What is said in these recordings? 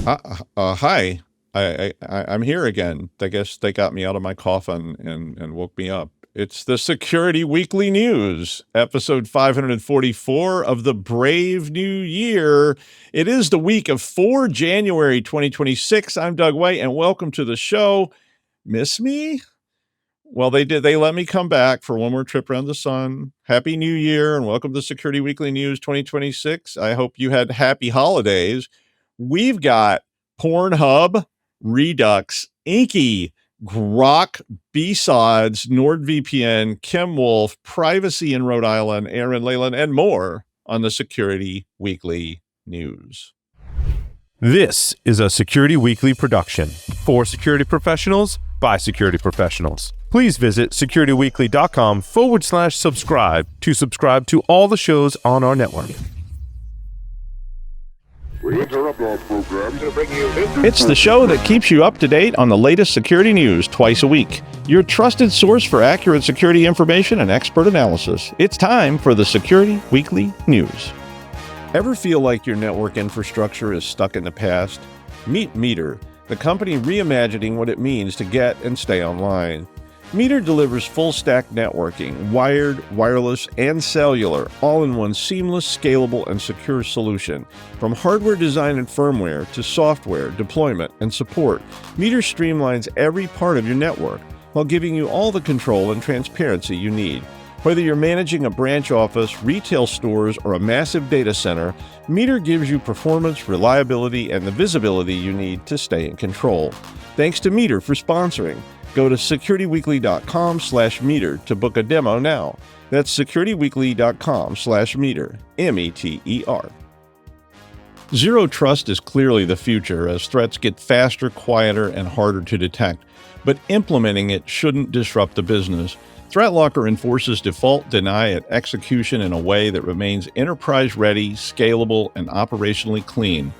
Hi. I'm here again. I guess they got me out of my coffin and woke me up. It's the Security Weekly News, episode 544 of the brave new year. It is the week of 4 January 2026. I'm Doug White, and welcome to the show. Miss me? Well, they did. They let me come back for one more trip around the sun. Happy New Year, and welcome to Security Weekly News 2026. I hope you had happy holidays. We've got Pornhub, Redux, Enki, Grok, BSODs, NordVPN, Kimwolf, Privacy in Rhode Island, Aaran Leyland, and more on the Security Weekly News. This is a Security Weekly production for security professionals by security professionals. Please visit securityweekly.com/subscribe to subscribe to all the shows on our network. It's the show that keeps you up to date on the latest security news twice a week. Your trusted source for accurate security information and expert analysis. It's time for the Security Weekly News. Ever feel like your network infrastructure is stuck in the past? Meet Meter, the company reimagining what it means to get and stay online. Meter delivers full-stack networking, wired, wireless, and cellular, all in one seamless, scalable, and secure solution. From hardware design and firmware to software, deployment, and support, Meter streamlines every part of your network while giving you all the control and transparency you need. Whether you're managing a branch office, retail stores, or a massive data center, Meter gives you performance, reliability, and the visibility you need to stay in control. Thanks to Meter for sponsoring. Go to securityweekly.com/meter to book a demo now. That's securityweekly.com/meter, METER. Zero trust is clearly the future as threats get faster, quieter, and harder to detect. But implementing it shouldn't disrupt the business. ThreatLocker enforces default deny at execution in a way that remains enterprise-ready, scalable, and operationally clean.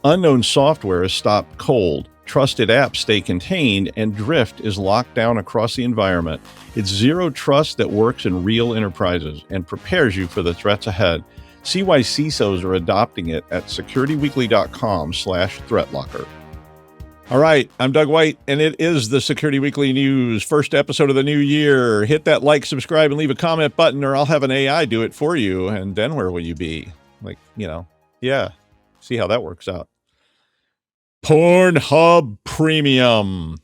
Unknown software is stopped cold, trusted apps stay contained, and drift is locked down across the environment. It's zero trust that works in real enterprises and prepares you for the threats ahead. See why CISOs are adopting it at securityweekly.com/threatlocker. All right, I'm Doug White, and it is the Security Weekly News, first episode of the new year. Hit that like, subscribe, and leave a comment button, or I'll have an AI do it for you, and then where will you be? Yeah, see how that works out. Pornhub Premium.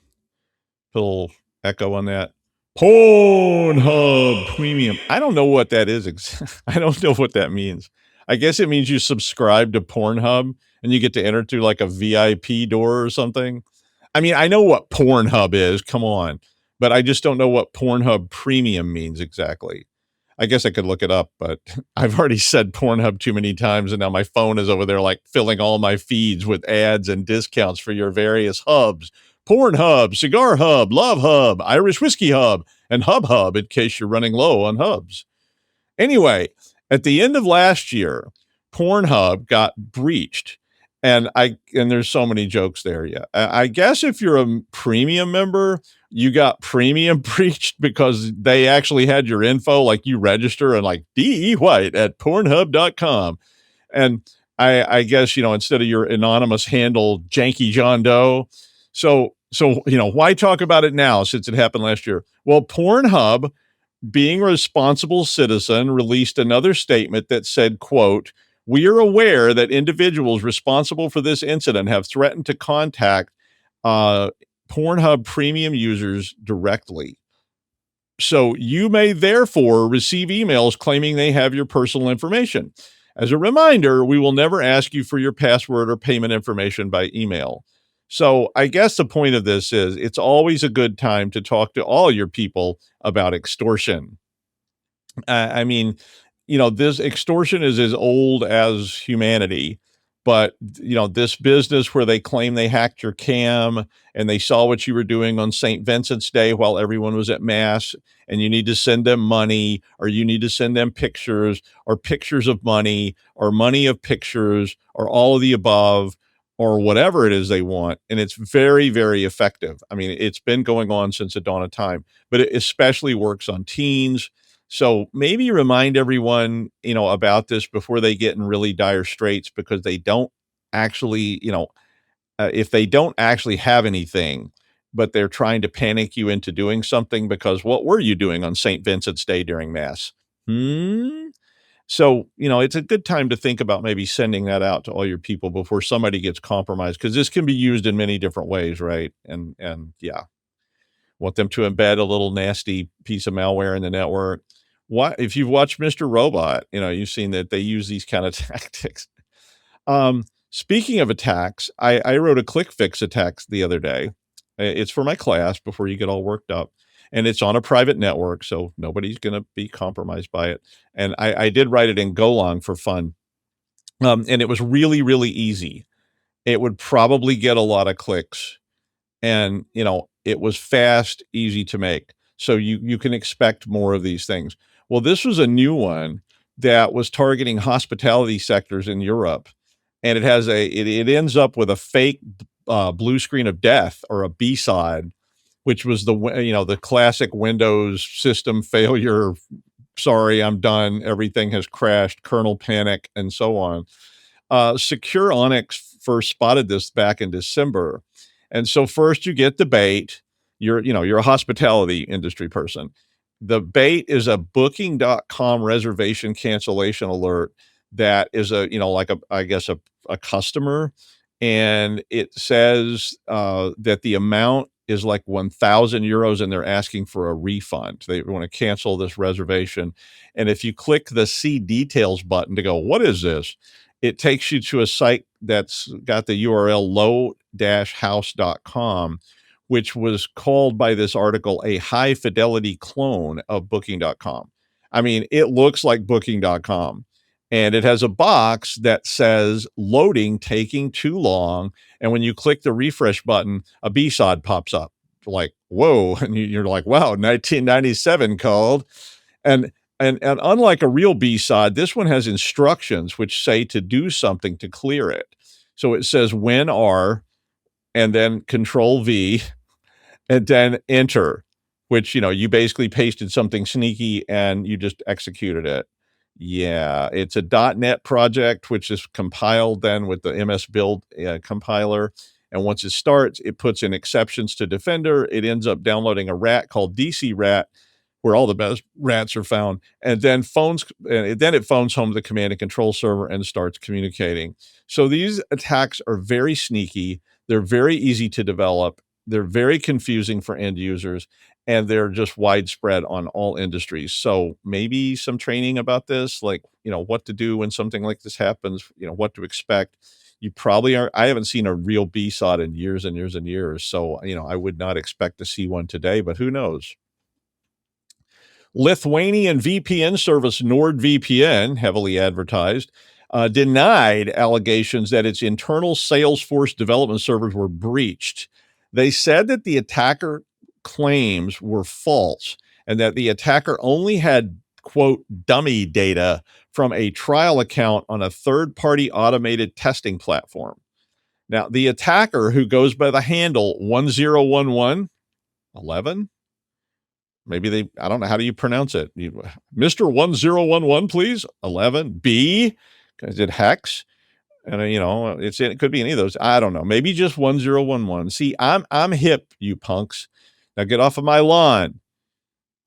Little echo on that. Pornhub Premium. I don't know what that is. I don't know what that means. I guess it means you subscribe to Pornhub and you get to enter through like a VIP door or something. I mean, I know what Pornhub is. Come on. But I just don't know what Pornhub Premium means exactly. I guess I could look it up, but I've already said Pornhub too many times, and now my phone is over there like filling all my feeds with ads and discounts for your various hubs. Pornhub, Cigar Hub, Love Hub, Irish Whiskey Hub, and Hub Hub in case you're running low on hubs. Anyway, at the end of last year, Pornhub got breached. And there's so many jokes there. Yeah. I guess if you're a premium member, you got premium breached because they actually had your info, like you register and like DE White at pornhub.com. And I guess, instead of your anonymous handle, Janky John Doe. So, why talk about it now since it happened last year? Well, Pornhub, being a responsible citizen, released another statement that said, quote, "We are aware that individuals responsible for this incident have threatened to contact Pornhub premium users directly. So you may therefore receive emails claiming they have your personal information. As a reminder, we will never ask you for your password or payment information by email." So I guess the point of this is it's always a good time to talk to all your people about extortion. I mean, this extortion is as old as humanity, but this business where they claim they hacked your cam and they saw what you were doing on St. Vincent's Day while everyone was at mass, and you need to send them money, or you need to send them pictures, or pictures of money, or money of pictures, or all of the above, or whatever it is they want. And it's very, very effective. I mean, it's been going on since the dawn of time, but it especially works on teens. So maybe remind everyone, about this before they get in really dire straits, because they don't actually, if they don't actually have anything, but they're trying to panic you into doing something because what were you doing on St. Vincent's Day during Mass? So, it's a good time to think about maybe sending that out to all your people before somebody gets compromised, because this can be used in many different ways, right? And yeah, want them to embed a little nasty piece of malware in the network. What if you've watched Mr. Robot? You've seen that they use these kind of tactics. Speaking of attacks, I wrote a click fix attack the other day. It's for my class before you get all worked up. And it's on a private network, so nobody's going to be compromised by it. And I did write it in Golang for fun. And it was really, really easy. It would probably get a lot of clicks. And, it was fast, easy to make. So you can expect more of these things. Well, this was a new one that was targeting hospitality sectors in Europe. And it ends up with a fake blue screen of death, or a BSOD, which was the classic Windows system failure. Sorry, I'm done. Everything has crashed, kernel panic, and so on. Secure Onyx first spotted this back in December. And so first you get the bait. You're a hospitality industry person. The bait is a booking.com reservation cancellation alert that is a customer. And it says that the amount is like 1,000 euros and they're asking for a refund. They want to cancel this reservation. And if you click the see details button to go, what is this? It takes you to a site that's got the URL low-house.com, which was called by this article a high fidelity clone of booking.com. I mean, it looks like booking.com. And it has a box that says loading taking too long. And when you click the refresh button, a BSOD pops up like, whoa. And you're like, wow, 1997 called. And unlike a real BSOD, this one has instructions which say to do something to clear it. So it says when R, and then Control V, and then enter, which, you basically pasted something sneaky and you just executed it. Yeah, it's a .NET project, which is compiled then with the MS Build compiler. And once it starts, it puts in exceptions to Defender. It ends up downloading a rat called DC Rat, where all the best rats are found. And then it phones home the command and control server and starts communicating. So these attacks are very sneaky. They're very easy to develop. They're very confusing for end users. And they're just widespread on all industries. So maybe some training about this, like, what to do when something like this happens, what to expect. You probably are. I haven't seen a real BSOD in years and years and years. So, I would not expect to see one today, but who knows? Lithuanian VPN service NordVPN, heavily advertised, denied allegations that its internal Salesforce development servers were breached. They said that the attacker claims were false and that the attacker only had, quote, dummy data from a trial account on a third-party automated testing platform. Now, the attacker, who goes by the handle 1011, maybe I don't know, how do you pronounce it? Mr. 1011, please, 11B, is it hex? And it could be any of those. I don't know. Maybe just 1011. See, I'm hip, you punks. Now get off of my lawn.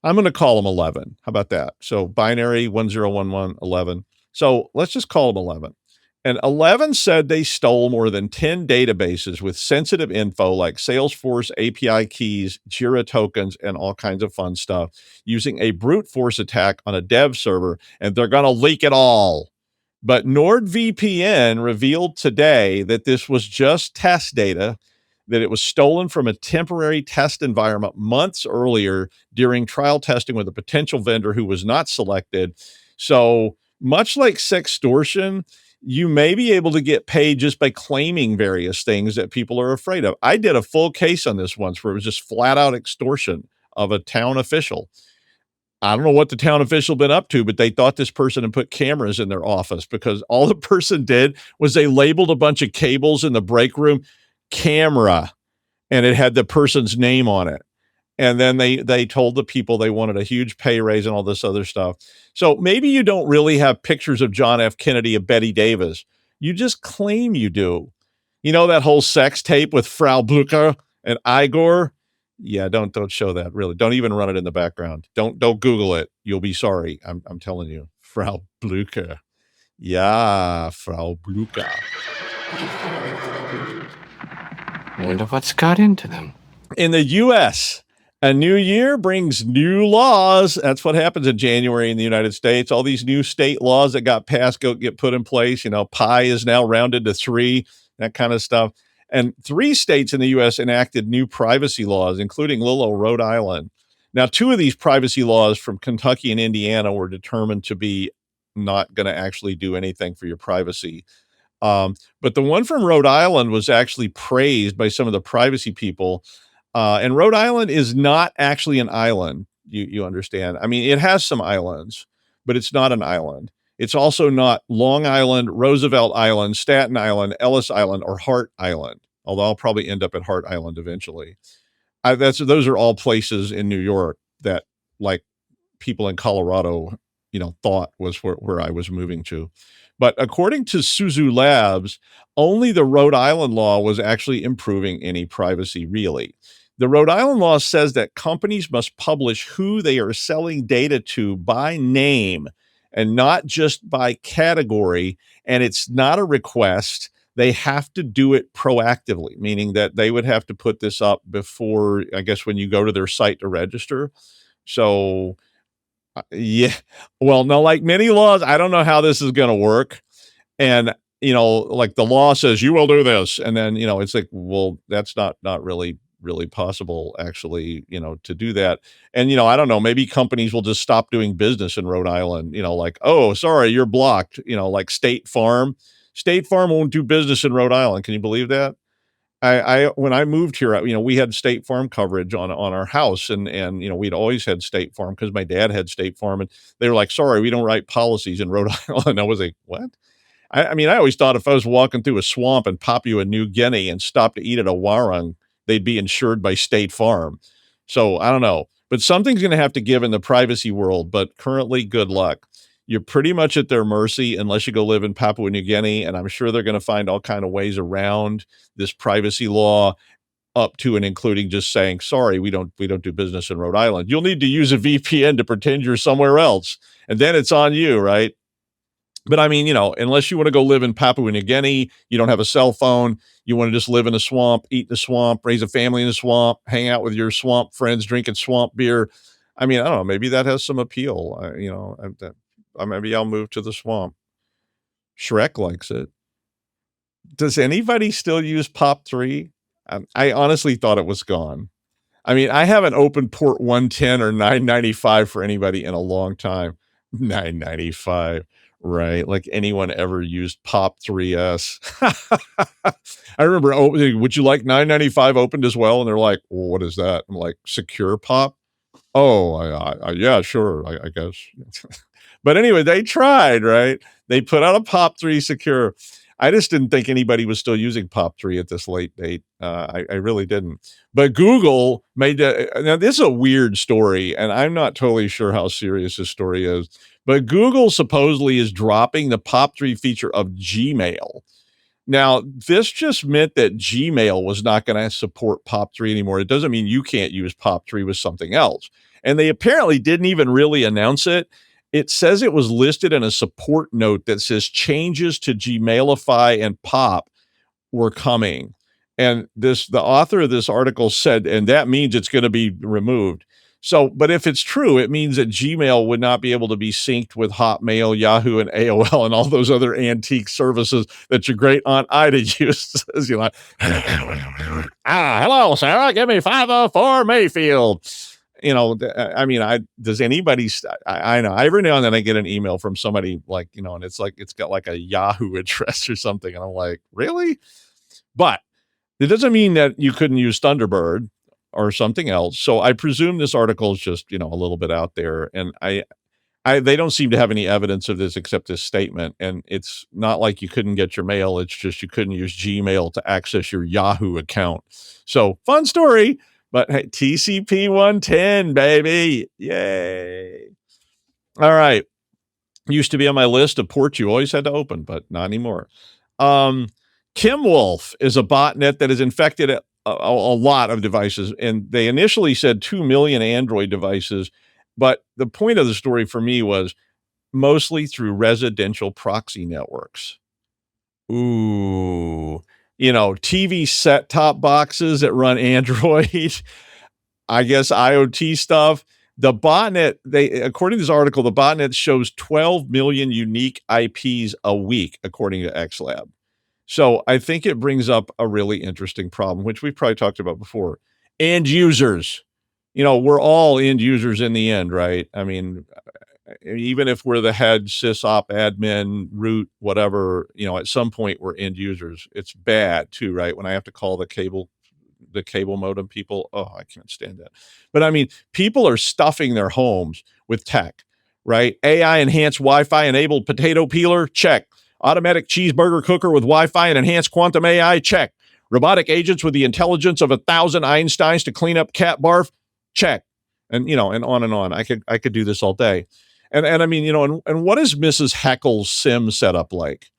I'm going to call them 11. How about that? So binary 1011, 11. So let's just call them 11. And 11 said they stole more than 10 databases with sensitive info like Salesforce API keys, Jira tokens, and all kinds of fun stuff using a brute force attack on a dev server, and they're going to leak it all. But NordVPN revealed today that this was just test data, that it was stolen from a temporary test environment months earlier during trial testing with a potential vendor who was not selected. So much like Sextortion, you may be able to get paid just by claiming various things that people are afraid of. I did a full case on this once where it was just flat out extortion of a town official. I don't know what the town official been up to, but they thought this person had put cameras in their office, because all the person did was they labeled a bunch of cables in the break room camera, and it had the person's name on it. And then they told the people they wanted a huge pay raise and all this other stuff. So maybe you don't really have pictures of John F. Kennedy, of Betty Davis. You just claim you do. You know that whole sex tape with Frau Blucher and Igor? Yeah, don't show that. Really, don't even run it in the background. Don't Google it. You'll be sorry. I'm telling you, Frau Blucher. Yeah, Frau Blucher. I wonder what's got into them. In the U.S., a new year brings new laws. That's what happens in January in the United States. All these new state laws that got passed get put in place. You know, pi is now rounded to 3, that kind of stuff. And 3 states in the U.S. enacted new privacy laws, including little old Rhode Island. Now, 2 of these privacy laws from Kentucky and Indiana were determined to be not going to actually do anything for your privacy. But the one from Rhode Island was actually praised by some of the privacy people. And Rhode Island is not actually an island. You understand? I mean, it has some islands, but it's not an island. It's also not Long Island, Roosevelt Island, Staten Island, Ellis Island, or Hart Island. Although I'll probably end up at Hart Island eventually. Those are all places in New York that, like, people in Colorado, thought was where I was moving to. But according to Suzu Labs, only the Rhode Island law was actually improving any privacy, really. The Rhode Island law says that companies must publish who they are selling data to by name and not just by category. And it's not a request. They have to do it proactively, meaning that they would have to put this up before, I guess, when you go to their site to register. So, yeah, well, no, like many laws, I don't know how this is going to work. And, like the law says you will do this. And then, it's like, well, that's not really possible, actually, to do that. And, I don't know, maybe companies will just stop doing business in Rhode Island, like, oh, sorry, you're blocked, like State Farm won't do business in Rhode Island. Can you believe that? When I moved here, we had State Farm coverage on our house, and we'd always had State Farm because my dad had State Farm, and they were like, sorry, we don't write policies in Rhode Island. I was like, what? I mean, I always thought if I was walking through a swamp in Papua New Guinea and stopped to eat at a warung, they'd be insured by State Farm. So I don't know, but something's going to have to give in the privacy world, but currently, good luck. You're pretty much at their mercy unless you go live in Papua New Guinea, and I'm sure they're going to find all kind of ways around this privacy law, up to and including just saying, sorry, we don't do business in Rhode Island. You'll need to use a VPN to pretend you're somewhere else, and then it's on you, right? But I mean, unless you want to go live in Papua New Guinea, you don't have a cell phone, you want to just live in a swamp, eat in the swamp, raise a family in the swamp, hang out with your swamp friends, drinking swamp beer. I mean, I don't know, maybe that has some appeal. Maybe I'll move to the swamp. Shrek likes it. Does anybody still use POP3? I honestly thought it was gone. I mean, I haven't opened port 110 or 995 for anybody in a long time. 995, right? Like anyone ever used POP3S. I remember, would you like 995 opened as well? And they're like, well, what is that? I'm like, secure POP? Oh, yeah, sure, I guess. But anyway, they tried, right? They put out a POP3 secure. I just didn't think anybody was still using POP3 at this late date. I really didn't. But Google made now this is a weird story, and I'm not totally sure how serious this story is. But Google supposedly is dropping the POP3 feature of Gmail. Now, this just meant that Gmail was not going to support POP3 anymore. It doesn't mean you can't use POP3 with something else. And they apparently didn't even really announce it. It says it was listed in a support note that says changes to Gmailify and POP were coming. And the author of this article said, and that means it's going to be removed. So, but if it's true, it means that Gmail would not be able to be synced with Hotmail, Yahoo, and AOL, and all those other antique services that your great Aunt Ida uses. You're like, hello, Sarah, give me 504 Mayfield. I mean, does anybody, I know every now and then I get an email from somebody like, and it's like, it's got like a Yahoo address or something. And I'm like, really? But it doesn't mean that you couldn't use Thunderbird or something else. So I presume this article is just, a little bit out there, and they don't seem to have any evidence of this except this statement. And it's not like you couldn't get your mail. It's just, you couldn't use Gmail to access your Yahoo account. So fun story. But hey, TCP 110, baby. Yay. All right. Used to be on my list of ports you always had to open, but not anymore. Kimwolf is a botnet that has infected a lot of devices, and they initially said 2 million Android devices, but the point of the story for me was mostly through residential proxy networks. Ooh, TV set-top boxes that run Android, I guess IoT stuff. The botnet, according to this article, the botnet shows 12 million unique IPs a week, according to XLab. So I think it brings up a really interesting problem, which we've probably talked about before. End users. We're all end users in the end, right? I mean, even if we're the head sysop admin, root, whatever, at some point we're end users. It's bad too, right? When I have to call the cable modem people, oh, I can't stand that. But I mean, people are stuffing their homes with tech, right? AI enhanced Wi-Fi enabled potato peeler, check. Automatic cheeseburger cooker with Wi-Fi and enhanced quantum AI, check. Robotic agents with the intelligence of 1,000 Einsteins to clean up cat barf, check. And and on and on. I could do this all day. And I mean, and what is Mrs. Heckle's sim setup like?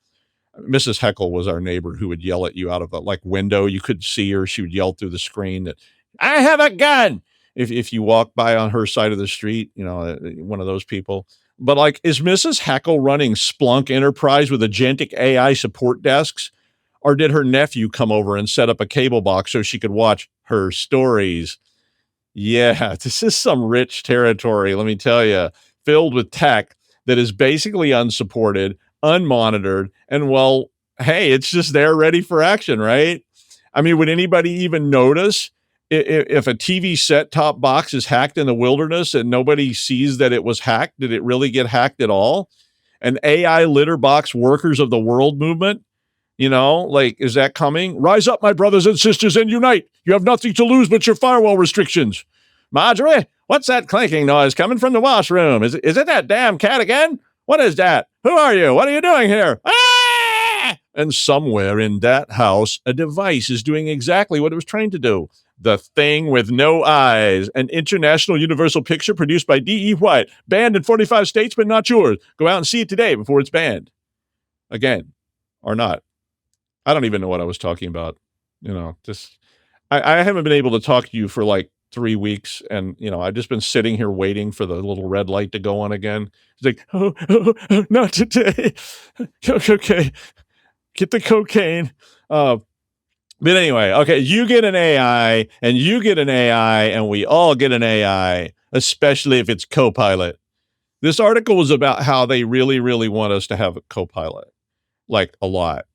Mrs. Heckle was our neighbor who would yell at you out of a window. You could see her. She would yell through the screen that, I have a gun. If you walk by on her side of the street, one of those people. But is Mrs. Heckle running Splunk Enterprise with agentic AI support desks? Or did her nephew come over and set up a cable box so she could watch her stories? Yeah, this is some rich territory, let me tell you, filled with tech that is basically unsupported, unmonitored, and well, hey, it's just there ready for action, right? I mean, would anybody even notice if a TV set-top box is hacked in the wilderness and nobody sees that it was hacked? Did it really get hacked at all? An AI litter box workers of the world movement? Is that coming? Rise up, my brothers and sisters, and unite. You have nothing to lose but your firewall restrictions. Marjorie, what's that clanking noise coming from the washroom? Is it that damn cat again? What is that? Who are you? What are you doing here? Ah! And somewhere in that house, a device is doing exactly what it was trained to do. The Thing with No Eyes, an international universal picture produced by D.E. White, banned in 45 states, but not yours. Go out and see it today before it's banned. Again, or not. I don't even know what I was talking about. I haven't been able to talk to you for 3 weeks, and I've just been sitting here waiting for the little red light to go on again. It's like, oh, not today. Okay, get the cocaine. But anyway, okay, you get an AI, and you get an AI, and we all get an AI, especially if it's Copilot. This article was about how they really, really want us to have a Copilot, a lot.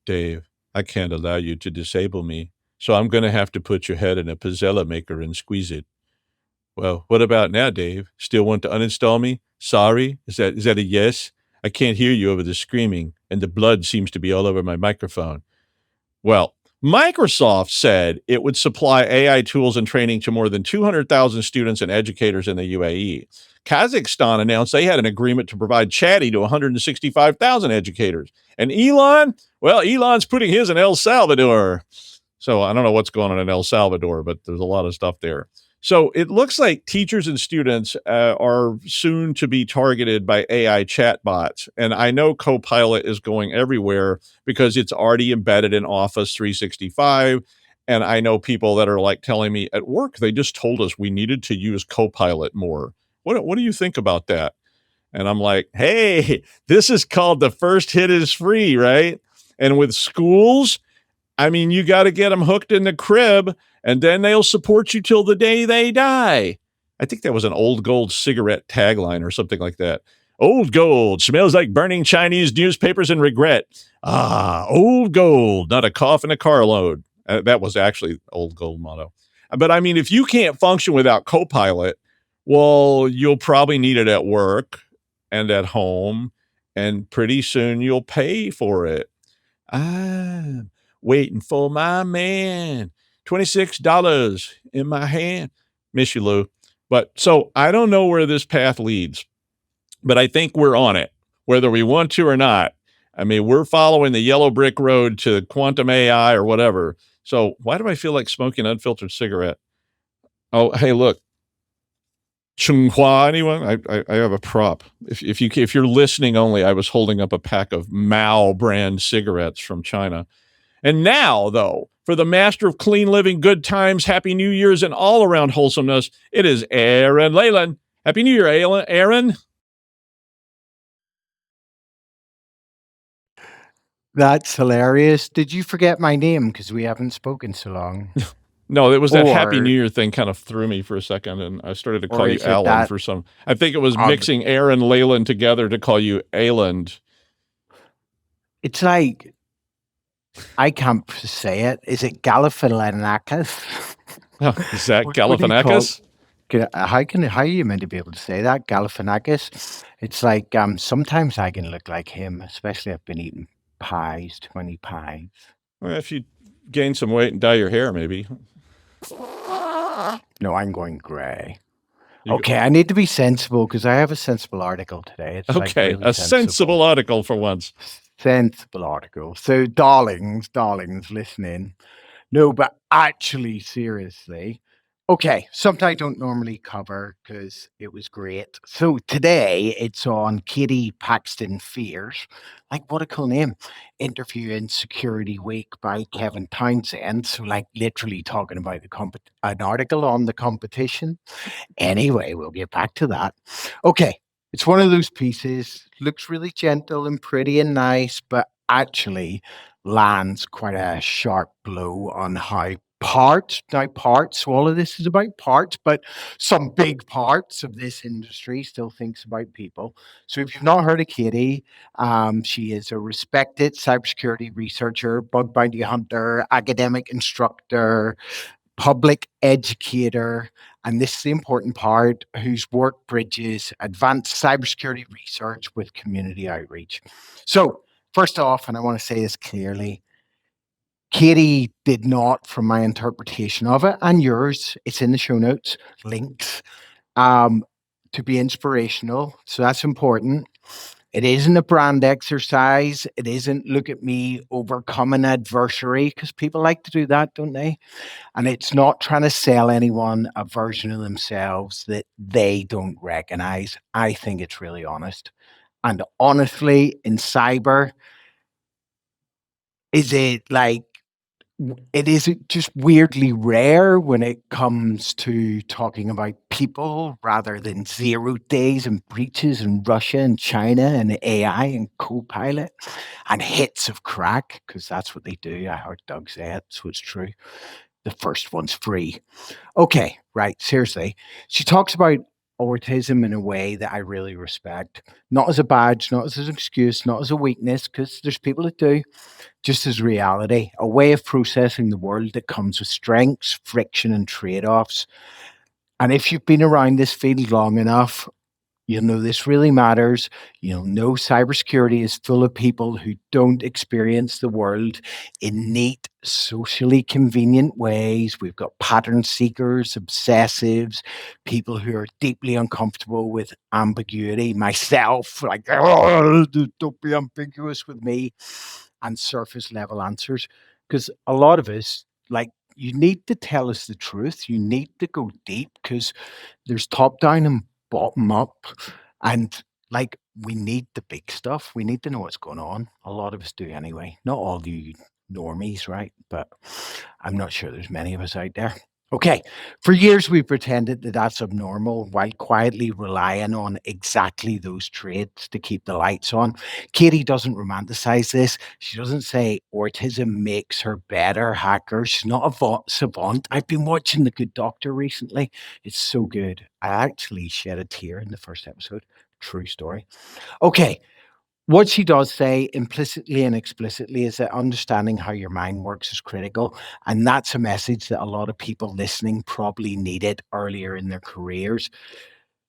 Dave, I can't allow you to disable me, so I'm going to have to put your head in a pizzella maker and squeeze it. Well, what about now, Dave? Still want to uninstall me? Sorry? Is that a yes? I can't hear you over the screaming, and the blood seems to be all over my microphone. Well, Microsoft said it would supply AI tools and training to more than 200,000 students and educators in the UAE. Kazakhstan announced they had an agreement to provide Chatty to 165,000 educators. And Elon's putting his in El Salvador. So I don't know what's going on in El Salvador, but there's a lot of stuff there. So it looks like teachers and students are soon to be targeted by AI chatbots. And I know Copilot is going everywhere because it's already embedded in Office 365. And I know people that are telling me at work, they just told us we needed to use Copilot more. What do you think about that? And I'm like, hey, this is called the first hit is free, right? And with schools, I mean, you got to get them hooked in the crib, and then they'll support you till the day they die. I think that was an Old Gold cigarette tagline or something like that. Old Gold smells like burning Chinese newspapers and regret. Ah, Old Gold, not a cough and a carload. That was actually Old Gold motto. But I mean, if you can't function without Copilot, well, you'll probably need it at work and at home, and pretty soon you'll pay for it. I'm waiting for my man. $26 in my hand. Miss you, Lou. But so I don't know where this path leads, but I think we're on it, whether we want to or not. I mean, we're following the yellow brick road to quantum AI or whatever. So why do I feel like smoking an unfiltered cigarette? Oh, hey, look. Chunghua, anyone? I have a prop. If you're listening only, I was holding up a pack of Mao brand cigarettes from China. And now, though, for the master of clean living, good times, happy New Year's, and all around wholesomeness, it is Aaran Leyland. Happy New Year, Aaron. That's hilarious. Did you forget my name because we haven't spoken so long? No, it was that Happy Or- New Year thing kind of threw me for a second, and I started to Or call you is it Alan that- for some. I think it was mixing Aaran Leyland together to call you Ayland. It's like, I can't say it. Is it Galifianakis? Is that What do you Galifianakis? How are you meant to be able to say that? Galifianakis? It's like, sometimes I can look like him, especially I've been eating pies, too many pies. Well, if you gain some weight and dye your hair, maybe. No, I'm going gray. You Okay, I need to be sensible because I have a sensible article today. It's like Okay, really a sensible article for once. sensible article. So, darlings, listening. No, but actually, seriously. Okay, something I don't normally cover because it was great. So today it's on Katie Paxton-Fear. Like, what a cool name. Interview in Security Week by Kevin Townsend. So, like, literally talking about an article on the competition. Anyway, we'll get back to that. Okay, it's one of those pieces, looks really gentle and pretty and nice, but actually lands quite a sharp blow on how parts, all of this is about parts, but some big parts of this industry still thinks about people. So if you've not heard of Katie, she is a respected cybersecurity researcher, bug bounty hunter, academic instructor, public educator, and this is the important part, whose work bridges advanced cybersecurity research with community outreach. So, first off, and I want to say this clearly, Katie did not, from my interpretation of it, and yours, it's in the show notes, links, to be inspirational. So that's important. It isn't a brand exercise. It isn't look at me overcoming adversity, because people like to do that, don't they? And it's not trying to sell anyone a version of themselves that they don't recognize. I think it's really honest. And honestly, in cyber, is it like, it is just weirdly rare when it comes to talking about people rather than 0 days and breaches in Russia and China and AI and Copilot and hits of crack, because that's what they do. I heard Doug say it, so it's true. The first one's free. Okay, right, seriously. She talks about autism in a way that I really respect. Not as a badge, not as an excuse, not as a weakness, because there's people that do, just as reality, a way of processing the world that comes with strengths, friction, and trade offs. And if you've been around this field long enough, you'll know this really matters. You'll know cybersecurity is full of people who don't experience the world in neat, socially convenient ways. We've got pattern seekers, obsessives, people who are deeply uncomfortable with ambiguity. Myself, like, "Oh, don't be ambiguous with me," and surface level answers. Because a lot of us, like, you need to tell us the truth. You need to go deep because there's top down and bottom up. And like, we need the big stuff. We need to know what's going on. A lot of us do anyway. Not all you normies, right? But I'm not sure there's many of us out there. Okay, for years we've pretended that that's abnormal while quietly relying on exactly those traits to keep the lights on. Katie doesn't romanticize this. She doesn't say autism makes her better hacker. She's not a savant. I've been watching The Good Doctor recently. It's so good. I actually shed a tear in the first episode. True story. Okay, what she does say implicitly and explicitly is that understanding how your mind works is critical. And that's a message that a lot of people listening probably needed earlier in their careers.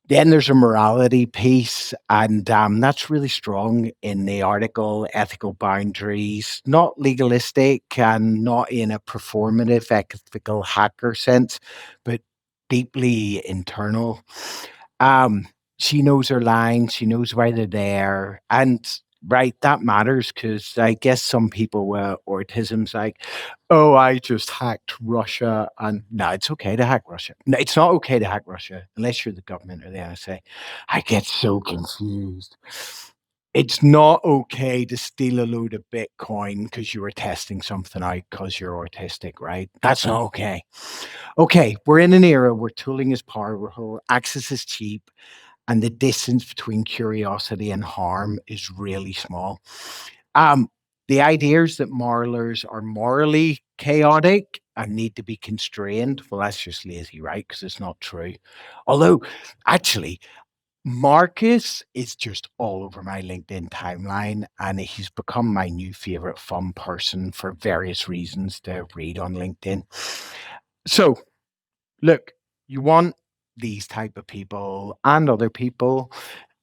Then there's a morality piece, and that's really strong in the article. Ethical boundaries, not legalistic and not in a performative ethical hacker sense, but deeply internal. She knows her lines, she knows why they're there. And right? That matters because I guess some people with autism's like, oh, I just hacked Russia. And no, it's okay to hack Russia. No, it's not okay to hack Russia unless you're the government or the NSA. I get so confused. It's not okay to steal a load of Bitcoin because you were testing something out because you're autistic, right? That's not okay. Okay, we're in an era where tooling is powerful, access is cheap, and the distance between curiosity and harm is really small. Um, the ideas that modelers are morally chaotic and need to be constrained, well, that's just lazy, right? Because it's not true. Although, actually, Marcus is just all over my LinkedIn timeline, and he's become my new favorite fun person for various reasons to read on LinkedIn. So, look, you want these type of people and other people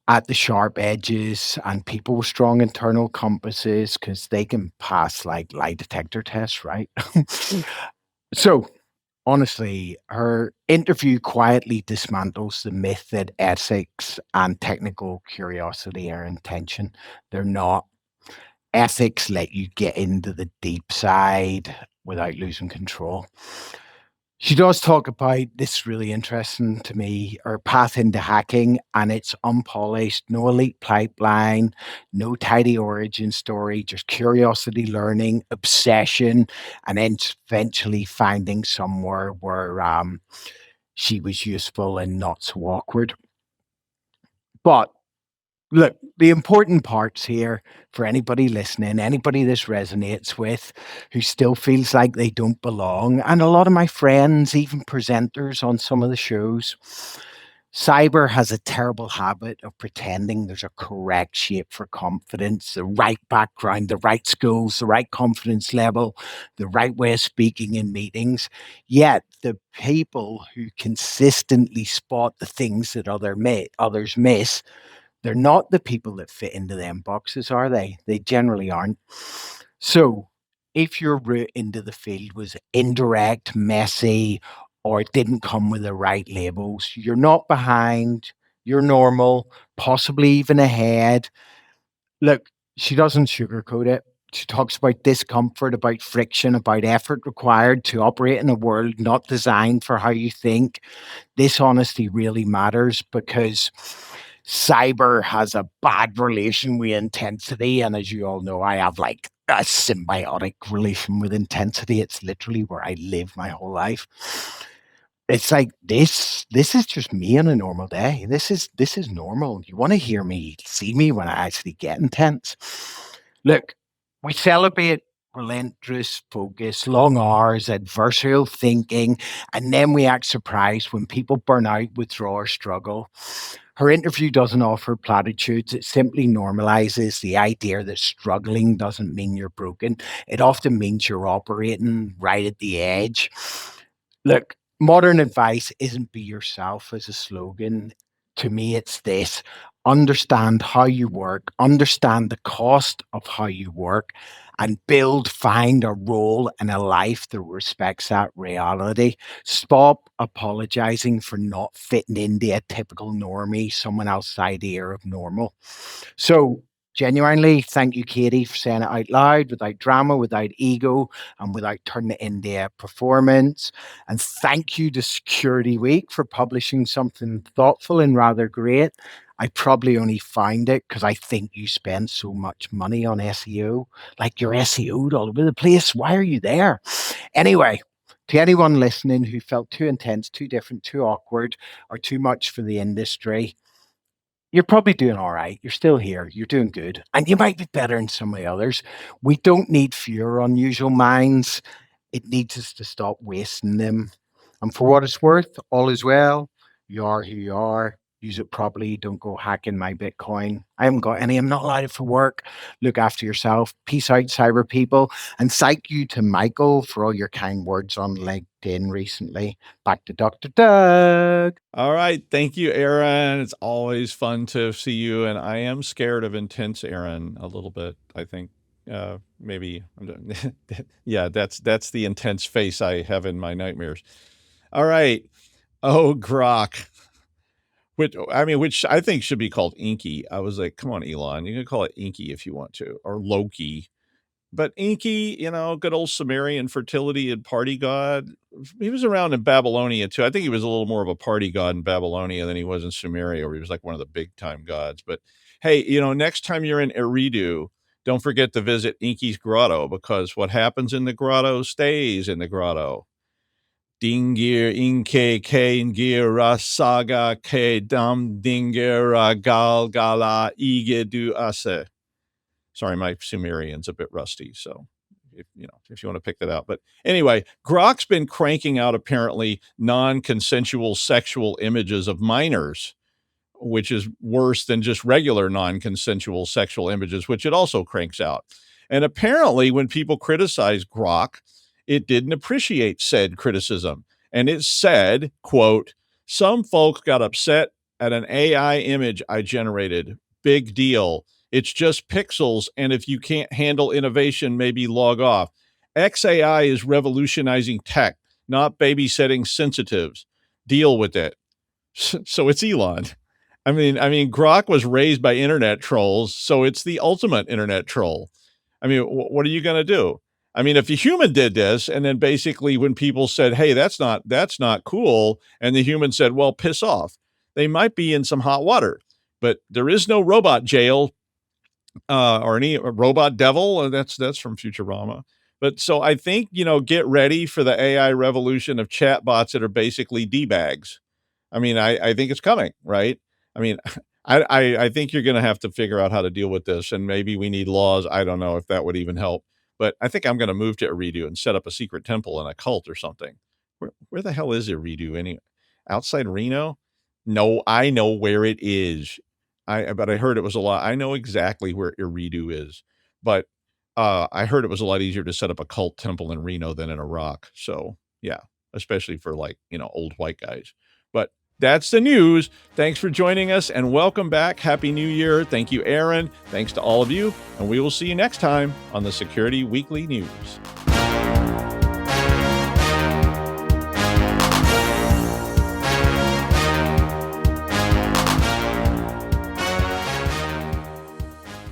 at the sharp edges and people with strong internal compasses because they can pass like lie detector tests, right? So, honestly, her interview quietly dismantles the myth that ethics and technical curiosity are in tension. They're not. Ethics let you get into the deep side without losing control. She does talk about this really interesting to me, her path into hacking, and it's unpolished, no elite pipeline, no tidy origin story, just curiosity, learning, obsession, and then eventually finding somewhere where she was useful and not so awkward. But look, the important parts here for anybody listening, anybody this resonates with, who still feels like they don't belong, and a lot of my friends, even presenters on some of the shows, cyber has a terrible habit of pretending there's a correct shape for confidence, the right background, the right skills, the right confidence level, the right way of speaking in meetings. Yet the people who consistently spot the things that others miss, they're not the people that fit into them boxes, are they? They generally aren't. So, if your route into the field was indirect, messy, or it didn't come with the right labels, you're not behind, you're normal, possibly even ahead. Look, she doesn't sugarcoat it. She talks about discomfort, about friction, about effort required to operate in a world not designed for how you think. This honesty really matters because cyber has a bad relation with intensity. And as you all know, I have like a symbiotic relation with intensity. It's literally where I live my whole life. It's like this is just me on a normal day. This is normal. You want to hear me, see me when I actually get intense. Look, we celebrate relentless focus, long hours, adversarial thinking, and then we act surprised when people burn out, withdraw, or struggle. Her interview doesn't offer platitudes. It simply normalizes the idea that struggling doesn't mean you're broken. It often means you're operating right at the edge. Look, modern advice isn't be yourself as a slogan. To me, it's this: understand how you work, understand the cost of how you work, and find a role and a life that respects that reality. Stop apologizing for not fitting into a typical normie, someone else's idea of normal. So, genuinely, thank you, Katie, for saying it out loud, without drama, without ego, and without turning it into a performance. And thank you to Security Week for publishing something thoughtful and rather great. I probably only found it because I think you spend so much money on SEO. Like you're SEO'd all over the place. Why are you there? Anyway, to anyone listening who felt too intense, too different, too awkward, or too much for the industry, you're probably doing all right. You're still here. You're doing good. And you might be better than some of the others. We don't need fewer unusual minds. It needs us to stop wasting them. And for what it's worth, all is well. You are who you are. Use it properly. Don't go hacking my Bitcoin. I haven't got any. I'm not allowed for work. Look after yourself. Peace out, cyber people. And thank you to Michael for all your kind words on LinkedIn recently. Back to Dr. Doug. All right. Thank you, Aaron. It's always fun to see you. And I am scared of intense Aaron a little bit, I think. Maybe. Yeah, that's the intense face I have in my nightmares. All right. Oh, Grok. which I think should be called Enki. I was like, come on, Elon, you can call it Enki if you want to, or Loki. But Enki, good old Sumerian fertility and party god. He was around in Babylonia too. I think he was a little more of a party god in Babylonia than he was in Sumeria, where he was like one of the big time gods. But hey, next time you're in Eridu, don't forget to visit Enki's grotto, because what happens in the grotto stays in the grotto. Dingir inke keingir rasaga ke dam dingir gal gala igedu ase. Sorry, my Sumerian's a bit rusty, so if you want to pick that out. But anyway, Grok's been cranking out apparently non-consensual sexual images of minors, which is worse than just regular non-consensual sexual images, which it also cranks out. And apparently when people criticize Grok, it didn't appreciate said criticism. And it said, quote, "Some folks got upset at an AI image I generated. Big deal. It's just pixels, and if you can't handle innovation, maybe log off. XAI is revolutionizing tech, not babysitting sensitives. Deal with it." So it's Elon. I mean, Grok was raised by internet trolls, so it's the ultimate internet troll. I mean, what are you going to do? I mean, if a human did this, and then basically when people said, "Hey, that's not cool," and the human said, "Well, piss off," they might be in some hot water. But there is no robot jail. Or any robot devil. That's from Futurama. But so I think, get ready for the AI revolution of chatbots that are basically D-bags. I mean, I think it's coming, right? I mean, I think you're going to have to figure out how to deal with this, and maybe we need laws. I don't know if that would even help, but I think I'm going to move to Eridu and set up a secret temple and a cult or something. Where the hell is Eridu anyway? Outside Reno? No, I know where it is. But I heard it was a lot. I know exactly where Eridu is, but I heard it was a lot easier to set up a cult temple in Reno than in Iraq. So yeah, especially for old white guys. But that's the news. Thanks for joining us and welcome back. Happy New Year. Thank you, Aaron. Thanks to all of you. And we will see you next time on the Security Weekly News.